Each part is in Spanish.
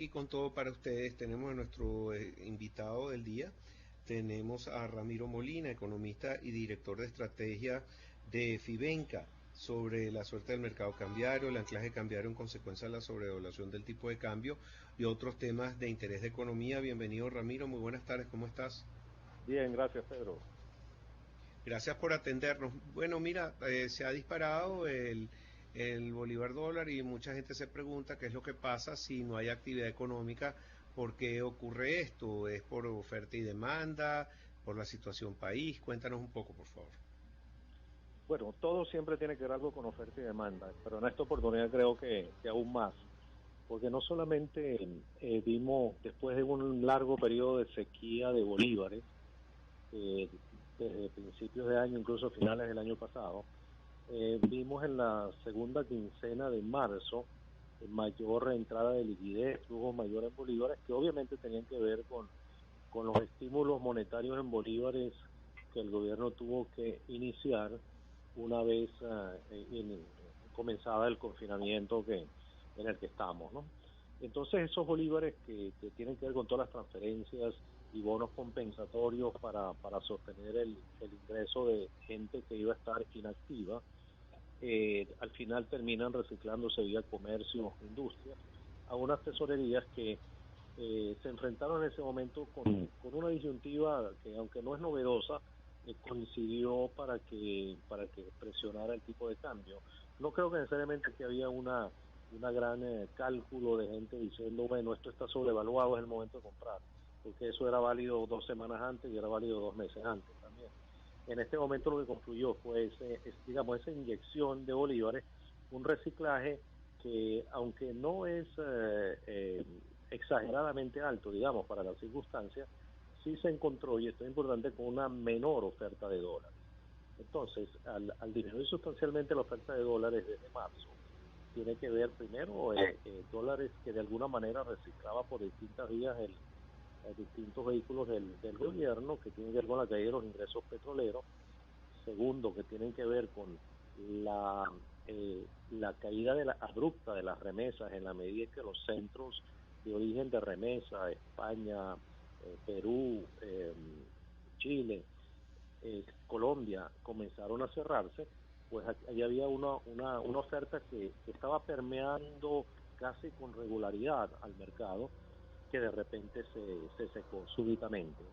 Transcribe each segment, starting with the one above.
Y con todo para ustedes tenemos a nuestro invitado del día, tenemos a Ramiro Molina, economista y director de estrategia de Fivenca, sobre la suerte del mercado cambiario, el anclaje cambiario en consecuencia de la sobrevaluación del tipo de cambio y otros temas de interés de economía. Bienvenido Ramiro, muy buenas tardes, ¿cómo estás? Bien, gracias Pedro. Gracias por atendernos. Bueno, mira, se ha disparado el bolívar dólar y mucha gente se pregunta qué es lo que pasa si no hay actividad económica, por qué ocurre esto, es por oferta y demanda, por la situación país. Cuéntanos un poco, por favor. Bueno, todo siempre tiene que ver algo con oferta y demanda, pero en esta oportunidad creo que aún más, porque no solamente vimos después de un largo periodo de sequía de bolívares, desde principios de año, incluso finales del año pasado, vimos en la segunda quincena de marzo mayor entrada de liquidez, flujos mayores en bolívares, que obviamente tenían que ver con los estímulos monetarios en bolívares que el gobierno tuvo que iniciar una vez comenzada el confinamiento en el que estamos, ¿no? Entonces esos bolívares que tienen que ver con todas las transferencias y bonos compensatorios para sostener el ingreso de gente que iba a estar inactiva, al final terminan reciclándose vía comercio, industria, a unas tesorerías que se enfrentaron en ese momento con una disyuntiva que, aunque no es novedosa, coincidió para que presionara el tipo de cambio. No creo que necesariamente que había una gran cálculo de gente diciendo, bueno, esto está sobrevaluado, es el momento de comprar, porque eso era válido 2 semanas antes y era válido 2 meses antes también. En este momento lo que concluyó fue esa inyección de bolívares, un reciclaje que, aunque no es exageradamente alto, digamos, para las circunstancias, sí se encontró, y esto es importante, con una menor oferta de dólares. Entonces, al disminuir sustancialmente la oferta de dólares desde marzo, tiene que ver primero dólares que de alguna manera reciclaba por distintas vías distintos vehículos del gobierno, que tienen que ver con la caída de los ingresos petroleros. Segundo, que tienen que ver con la caída abrupta de las remesas, en la medida en que los centros de origen de remesa, España, Perú, Chile, Colombia, comenzaron a cerrarse, pues ahí había una oferta que estaba permeando casi con regularidad al mercado, que de repente se secó súbitamente.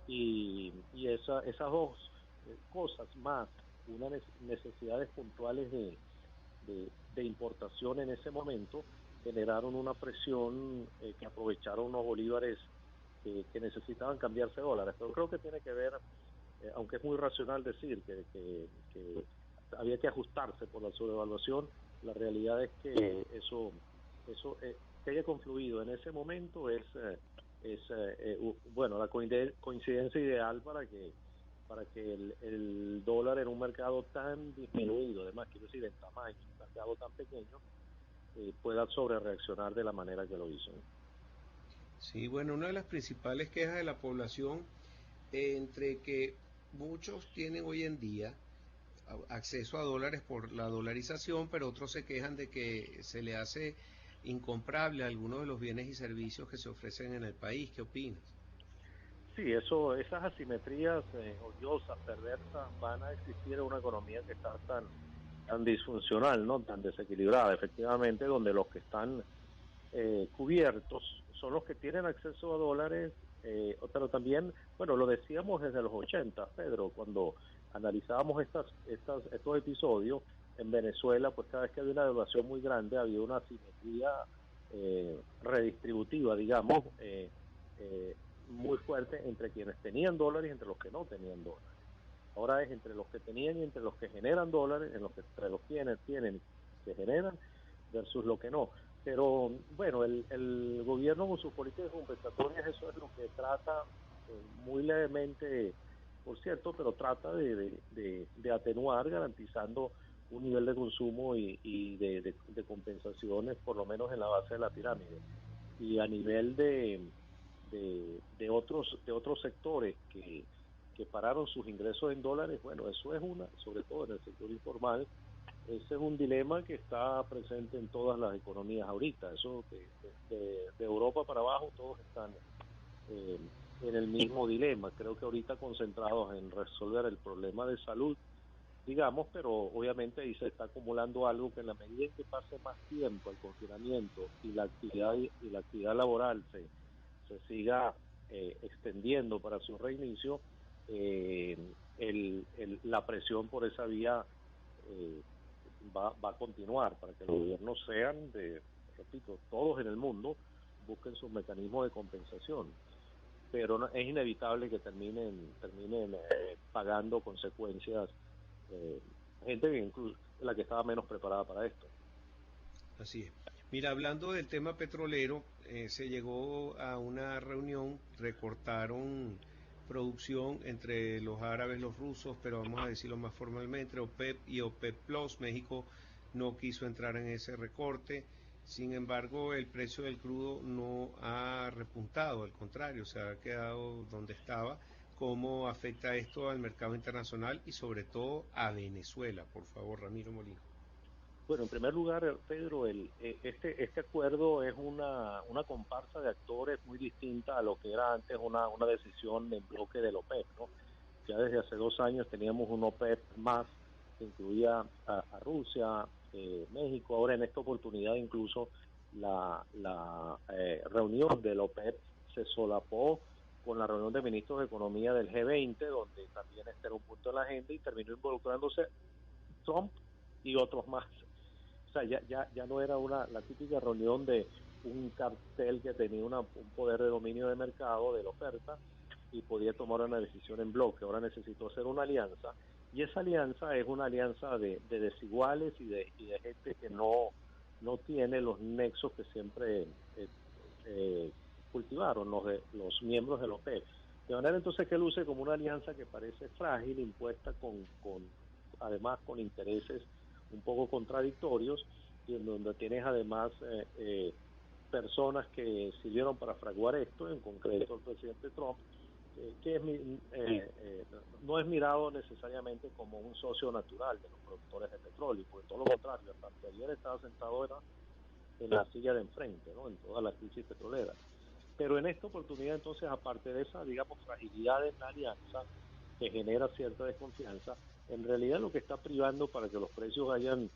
Y esas dos cosas, más unas necesidades puntuales de importación en ese momento, generaron una presión que aprovecharon unos bolívares que necesitaban cambiarse dólares. Pero creo que tiene que ver, aunque es muy racional decir que había que ajustarse por la sobrevaluación, la realidad es que eso que haya confluido en ese momento es bueno, la coincidencia ideal para que el dólar en un mercado tan disminuido, además quiero decir en tamaño, un mercado tan pequeño, pueda sobrereaccionar de la manera que lo hizo. Sí, bueno, una de las principales quejas de la población, entre que muchos tienen hoy en día acceso a dólares por la dolarización, pero otros se quejan de que se le hace incomprable algunos de los bienes y servicios que se ofrecen en el país. ¿Qué opinas? Sí, esas asimetrías odiosas, perversas, van a existir en una economía que está tan disfuncional, no tan desequilibrada, efectivamente, donde los que están cubiertos son los que tienen acceso a dólares, pero también, bueno, lo decíamos desde los 80, Pedro, cuando analizábamos estos episodios en Venezuela, pues cada vez que había una devaluación muy grande había una asimetría redistributiva, digamos, muy fuerte entre quienes tenían dólares y entre los que no tenían dólares. Ahora es entre los que tenían y entre los que generan dólares, entre los quienes tienen que generan versus lo que no. Pero bueno, el gobierno con sus políticas compensatorias, eso es lo que trata muy levemente, por cierto, pero trata de atenuar, garantizando un nivel de consumo y de compensaciones, por lo menos en la base de la pirámide. Y a nivel de otros sectores que pararon sus ingresos en dólares, bueno, eso es sobre todo en el sector informal, ese es un dilema que está presente en todas las economías ahorita. Eso de Europa para abajo todos están eh, en el mismo dilema. Creo que ahorita concentrados en resolver el problema de salud, digamos, pero obviamente ahí se está acumulando algo que en la medida en que pase más tiempo el confinamiento y la actividad laboral se siga extendiendo para su reinicio, la presión por esa vía eh, va a continuar para que los gobiernos sean repito, todos en el mundo busquen sus mecanismos de compensación, pero es inevitable que terminen pagando consecuencias eh, gente que incluso la que estaba menos preparada para esto. Así es. Mira, hablando del tema petrolero, se llegó a una reunión, recortaron producción entre los árabes, los rusos, pero vamos a decirlo más formalmente, OPEP y OPEP Plus. México no quiso entrar en ese recorte. Sin embargo, el precio del crudo no ha repuntado, al contrario, se ha quedado donde estaba. ¿Cómo afecta esto al mercado internacional y sobre todo a Venezuela? Por favor, Ramiro Molina. Bueno, en primer lugar, Pedro, este acuerdo es una comparsa de actores muy distinta a lo que era antes una decisión en bloque del OPEP, ¿no? Ya desde hace 2 años teníamos un OPEP más que incluía a Rusia, México. Ahora en esta oportunidad incluso la reunión del OPEP se solapó con la reunión de ministros de Economía del G20, donde también este era un punto en la agenda y terminó involucrándose Trump y otros más. O sea, ya no era la típica reunión de un cartel que tenía un poder de dominio de mercado, de la oferta, y podía tomar una decisión en bloque. Ahora necesitó hacer una alianza, y esa alianza es una alianza de desiguales y de gente que no tiene los nexos que siempre eh, cultivaron los miembros del OPEP. De manera entonces que luce como una alianza que parece frágil, impuesta además con intereses un poco contradictorios, y en donde tienes además personas que sirvieron para fraguar esto, en concreto el presidente Trump, que no es mirado necesariamente como un socio natural de los productores de petróleo, porque todo lo contrario, hasta ayer estaba sentado en la silla de enfrente, ¿no? En toda la crisis petrolera. Pero en esta oportunidad, entonces, aparte de esa, digamos, fragilidad en la alianza que genera cierta desconfianza, en realidad lo que está privando para que los precios hayan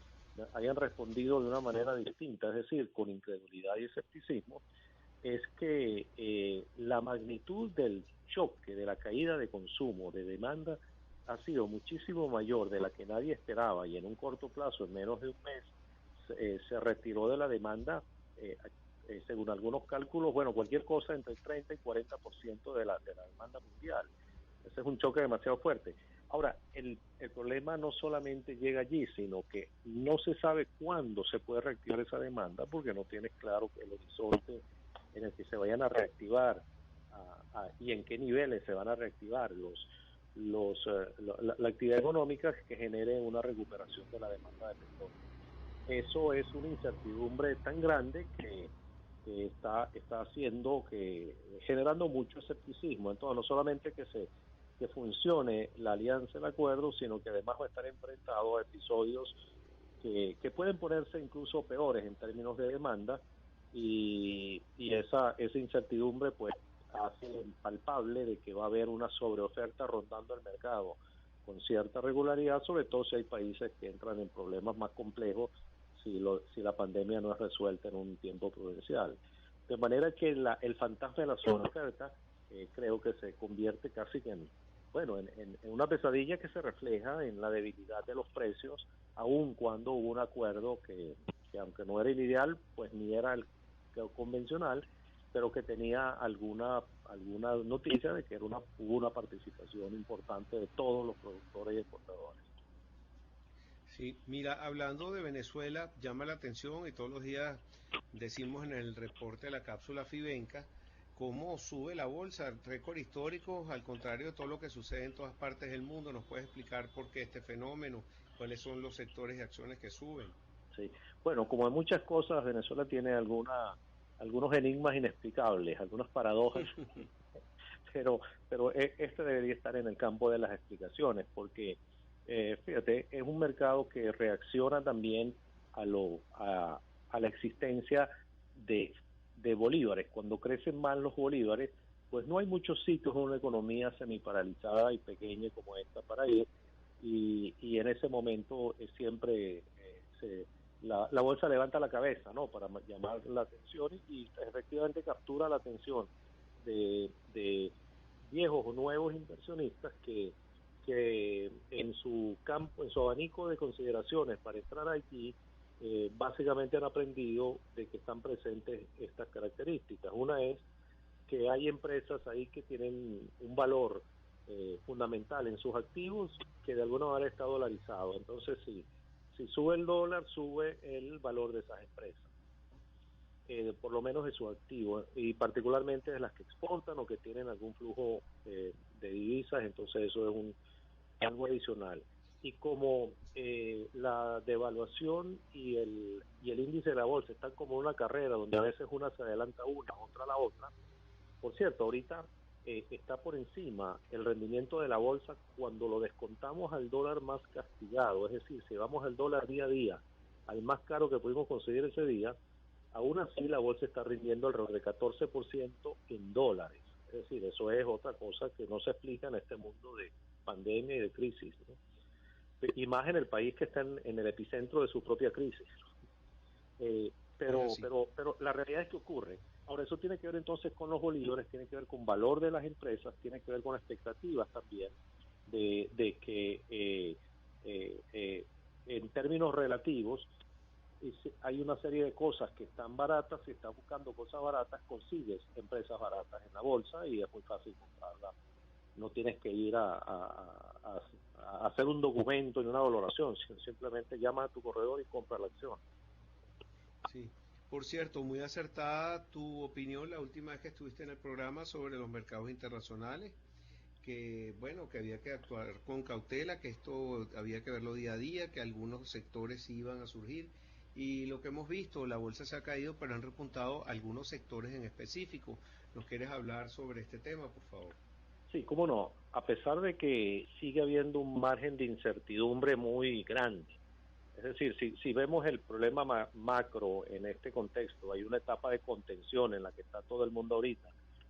respondido de una manera distinta, es decir, con incredulidad y escepticismo, es que la magnitud del choque, de la caída de consumo, de demanda, ha sido muchísimo mayor de la que nadie esperaba, y en un corto plazo, en menos de un mes, se retiró de la demanda, según algunos cálculos, bueno, cualquier cosa entre el 30 y 40% de la demanda mundial. Ese es un choque demasiado fuerte. Ahora, el problema no solamente llega allí, sino que no se sabe cuándo se puede reactivar esa demanda, porque no tienes claro el horizonte en el que se vayan a reactivar y en qué niveles se van a reactivar la actividad económica que genere una recuperación de la demanda de petróleo. Eso es una incertidumbre tan grande que está haciendo generando mucho escepticismo. Entonces, no solamente que funcione la alianza, el acuerdo, sino que además va a estar enfrentado a episodios que pueden ponerse incluso peores en términos de demanda, y esa incertidumbre pues hace palpable de que va a haber una sobreoferta rondando el mercado con cierta regularidad, sobre todo si hay países que entran en problemas más complejos si la pandemia no es resuelta en un tiempo prudencial. De manera que el fantasma de la sobreoferta creo que se convierte casi que en una pesadilla que se refleja en la debilidad de los precios, aun cuando hubo un acuerdo que aunque no era el ideal, pues ni era el convencional, pero que tenía alguna noticia de que hubo una participación importante de todos los productores y exportadores. Sí, mira, hablando de Venezuela, llama la atención y todos los días decimos en el reporte de la cápsula Fibenca cómo sube la bolsa, récord histórico, al contrario de todo lo que sucede en todas partes del mundo. ¿Nos puedes explicar por qué este fenómeno? ¿Cuáles son los sectores y acciones que suben? Sí, bueno, como en muchas cosas, Venezuela tiene algunos enigmas inexplicables, algunas paradojas, pero este debería estar en el campo de las explicaciones, porque Fíjate, es un mercado que reacciona también a la existencia de, de bolívares. Cuando crecen más los bolívares, pues no hay muchos sitios en una economía semiparalizada y pequeña como esta para ir, y en ese momento siempre la bolsa levanta la cabeza, ¿no? Para llamar la atención y efectivamente captura la atención de viejos o nuevos inversionistas que en su campo, en su abanico de consideraciones para entrar aquí, básicamente han aprendido de que están presentes estas características. Una es que hay empresas ahí que tienen un valor fundamental en sus activos que de alguna manera está dolarizado. Entonces, si sube el dólar, sube el valor de esas empresas, por lo menos de sus activos, y particularmente de las que exportan o que tienen algún flujo de divisas, entonces eso es algo adicional. Y como la devaluación y el índice de la bolsa están como una carrera donde a veces una se adelanta a una, otra a la otra. Por cierto, ahorita está por encima el rendimiento de la bolsa cuando lo descontamos al dólar más castigado, es decir, si vamos al dólar día a día, al más caro que pudimos conseguir ese día, aún así la bolsa está rindiendo alrededor de 14% en dólares. Es decir, eso es otra cosa que no se explica en este mundo de pandemia y de crisis, ¿no? Y más en el país que está en el epicentro de su propia crisis. Pero la realidad es que ocurre. Ahora, eso tiene que ver entonces con los bolívares, tiene que ver con valor de las empresas, tiene que ver con expectativas también de que en términos relativos hay una serie de cosas que están baratas. Si estás buscando cosas baratas, consigues empresas baratas en la bolsa y es muy fácil comprarlas. No tienes que ir a hacer un documento ni una valoración, sino simplemente llama a tu corredor y compra la acción. Sí. Por cierto, muy acertada tu opinión la última vez que estuviste en el programa sobre los mercados internacionales, que bueno, que había que actuar con cautela, que esto había que verlo día a día, que algunos sectores iban a surgir. Y lo que hemos visto, la bolsa se ha caído, pero han repuntado algunos sectores en específico. ¿Nos quieres hablar sobre este tema, por favor? Sí, cómo no. A pesar de que sigue habiendo un margen de incertidumbre muy grande, es decir, si vemos el problema macro en este contexto, hay una etapa de contención en la que está todo el mundo ahorita,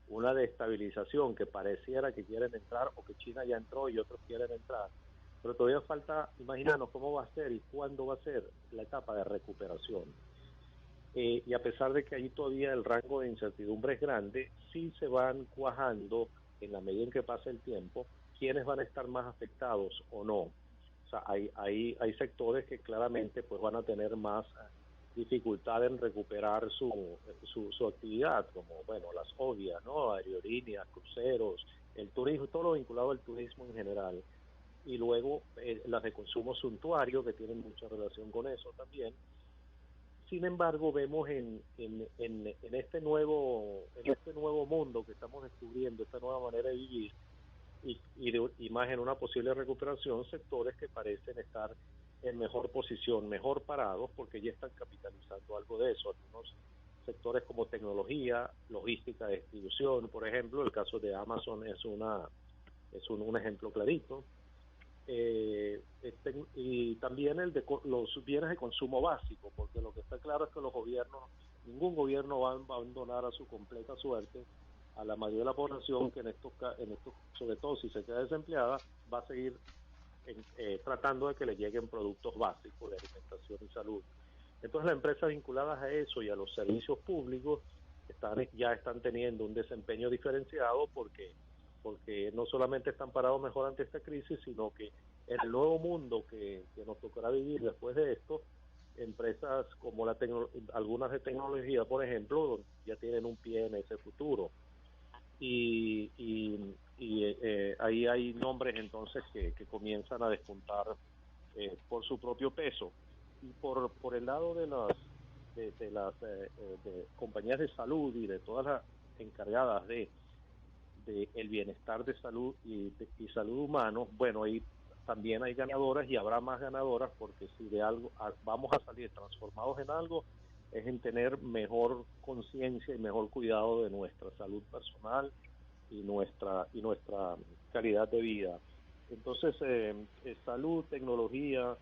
una de estabilización que pareciera que quieren entrar o que China ya entró y otros quieren entrar, pero todavía falta imaginarnos cómo va a ser y cuándo va a ser la etapa de recuperación. Y a pesar de que ahí todavía el rango de incertidumbre es grande, sí se van cuajando en la medida en que pasa el tiempo quiénes van a estar más afectados o no. O sea, hay sectores que claramente pues van a tener más dificultad en recuperar su actividad, como, bueno, las obvias, ¿no? Aerolíneas, cruceros, el turismo, todo lo vinculado al turismo en general. Y luego las de consumo suntuario, que tienen mucha relación con eso también. Sin embargo, vemos en este nuevo mundo que estamos descubriendo, esta nueva manera de vivir, y más en una posible recuperación, sectores que parecen estar en mejor posición, mejor parados, porque ya están capitalizando algo de eso. Algunos sectores como tecnología, logística de distribución, por ejemplo, el caso de Amazon es un ejemplo clarito. Y también el de los bienes de consumo básico, porque lo que está claro es que ningún gobierno va a abandonar a su completa suerte a la mayoría de la población que en estos, sobre todo si se queda desempleada, va a seguir tratando de que le lleguen productos básicos de alimentación y salud. Entonces las empresas vinculadas a eso y a los servicios públicos ya están teniendo un desempeño diferenciado porque no solamente están parados mejor ante esta crisis, sino que en el nuevo mundo que nos tocará vivir después de esto, empresas como algunas de tecnología, por ejemplo, ya tienen un pie en ese futuro. Y ahí hay nombres entonces que comienzan a despuntar por su propio peso. Y por el lado de compañías de salud y de todas las encargadas de el bienestar de salud y salud humano, bueno, ahí también hay ganadoras y habrá más ganadoras, porque si de algo vamos a salir transformados en algo, es en tener mejor conciencia y mejor cuidado de nuestra salud personal y nuestra calidad de vida. Entonces, salud, tecnología,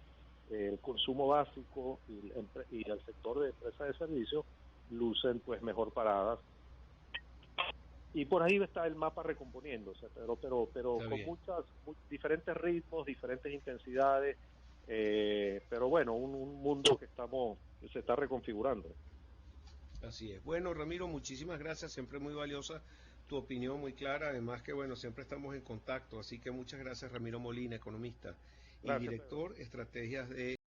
el consumo básico y el sector de empresas de servicios lucen pues mejor paradas. Y por ahí está el mapa recomponiéndose, pero Está con bien. diferentes ritmos, diferentes intensidades, pero bueno, un mundo que se está reconfigurando. Así es. Bueno, Ramiro, muchísimas gracias. Siempre muy valiosa tu opinión, muy clara. Además que, bueno, siempre estamos en contacto. Así que muchas gracias, Ramiro Molina, economista y Gracias, Pedro. director, estrategias de